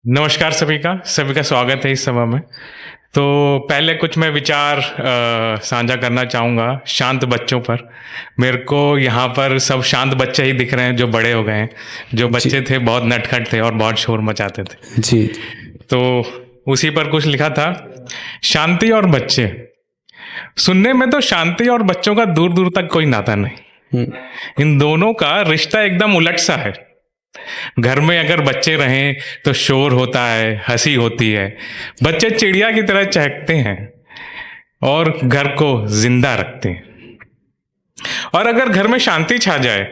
नमस्कार सभी का स्वागत है इस सभा में। तो पहले कुछ मैं विचार साझा करना चाहूँगा शांत बच्चों पर। मेरे को यहाँ पर सब शांत बच्चे ही दिख रहे हैं जो बड़े हो गए हैं। जो बच्चे थे बहुत नटखट थे और बहुत शोर मचाते थे जी। तो उसी पर कुछ लिखा था। शांति और बच्चे, सुनने में तो शांति और बच्चों का दूर दूर तक कोई नाता नहीं। इन दोनों का रिश्ता एकदम उलट सा है। घर में अगर बच्चे रहें तो शोर होता है, हंसी होती है, बच्चे चिड़िया की तरह चहकते हैं और घर को जिंदा रखते हैं। और अगर घर में शांति छा जाए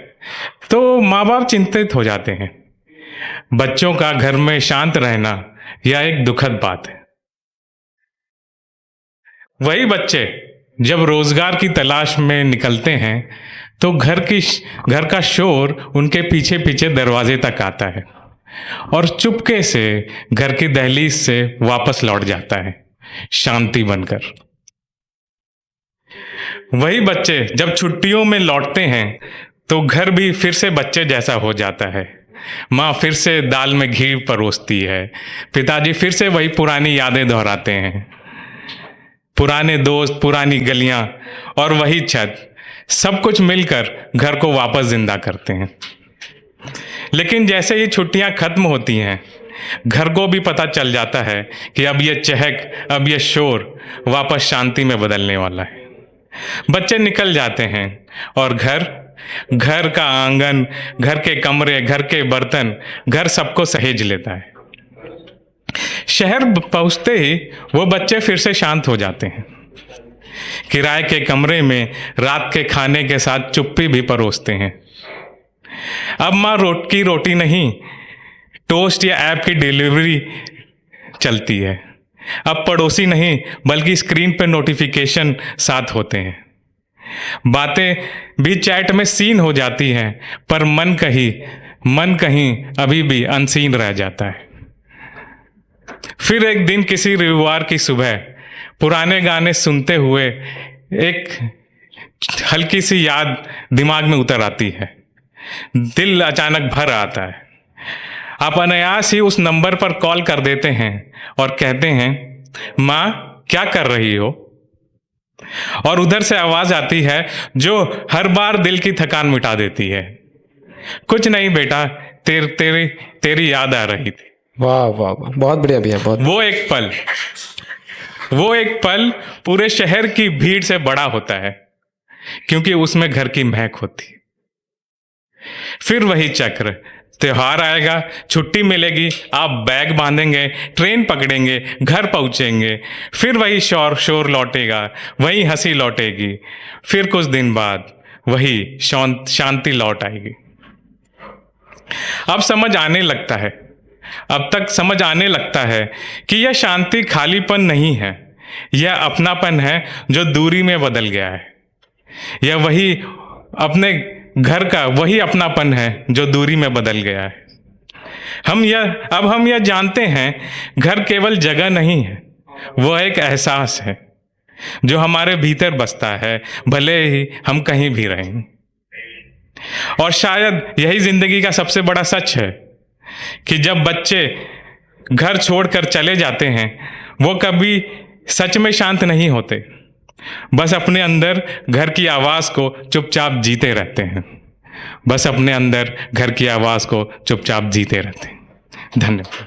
तो माँ बाप चिंतित हो जाते हैं। बच्चों का घर में शांत रहना यह एक दुखद बात है। वही बच्चे जब रोजगार की तलाश में निकलते हैं तो घर का शोर उनके पीछे पीछे दरवाजे तक आता है और चुपके से घर की दहलीज से वापस लौट जाता है शांति बनकर। वही बच्चे जब छुट्टियों में लौटते हैं तो घर भी फिर से बच्चे जैसा हो जाता है। माँ फिर से दाल में घी परोसती है, पिताजी फिर से वही पुरानी यादें दोहराते हैं। पुराने दोस्त, पुरानी गलियां और वही छत, सब कुछ मिलकर घर को वापस जिंदा करते हैं। लेकिन जैसे ही छुट्टियां खत्म होती हैं, घर को भी पता चल जाता है कि अब ये चहक, अब ये शोर वापस शांति में बदलने वाला है। बच्चे निकल जाते हैं और घर का आंगन, घर के कमरे, घर के बर्तन, घर सबको सहेज लेता है। शहर पहुंचते ही वो बच्चे फिर से शांत हो जाते हैं। किराए के कमरे में रात के खाने के साथ चुप्पी भी परोसते हैं। अब माँ रोटी नहीं, टोस्ट या ऐप की डिलीवरी चलती है। अब पड़ोसी नहीं बल्कि स्क्रीन पे नोटिफिकेशन साथ होते हैं। बातें भी चैट में सीन हो जाती हैं, पर मन कहीं अभी भी अनसीन रह जाता है। फिर एक दिन किसी रविवार की सुबह पुराने गाने सुनते हुए एक हल्की सी याद दिमाग में उतर आती है। दिल अचानक भर आता है। आप अनायास ही उस नंबर पर कॉल कर देते हैं और कहते हैं, माँ क्या कर रही हो? और उधर से आवाज आती है जो हर बार दिल की थकान मिटा देती है, कुछ नहीं बेटा, तेरी याद आ रही थी। वाह वाह वाह, बहुत बढ़िया भैया, बहुत। वो एक पल पूरे शहर की भीड़ से बड़ा होता है, क्योंकि उसमें घर की महक होती है। फिर वही चक्र, त्योहार आएगा, छुट्टी मिलेगी, आप बैग बांधेंगे, ट्रेन पकड़ेंगे, घर पहुंचेंगे, फिर वही शोर लौटेगा, वही हंसी लौटेगी। फिर कुछ दिन बाद वही शांति लौट आएगी। अब तक समझ आने लगता है कि यह शांति खालीपन नहीं है, यह अपनापन है जो दूरी में बदल गया है। यह वही अपने घर का वही अपनापन है जो दूरी में बदल गया है। हम यह जानते हैं, घर केवल जगह नहीं है, वह एक एहसास है जो हमारे भीतर बसता है, भले ही हम कहीं भी रहें। और शायद यही जिंदगी का सबसे बड़ा सच है कि जब बच्चे घर छोड़कर चले जाते हैं, वो कभी सच में शांत नहीं होते, बस अपने अंदर घर की आवाज को चुपचाप जीते रहते हैं। धन्यवाद।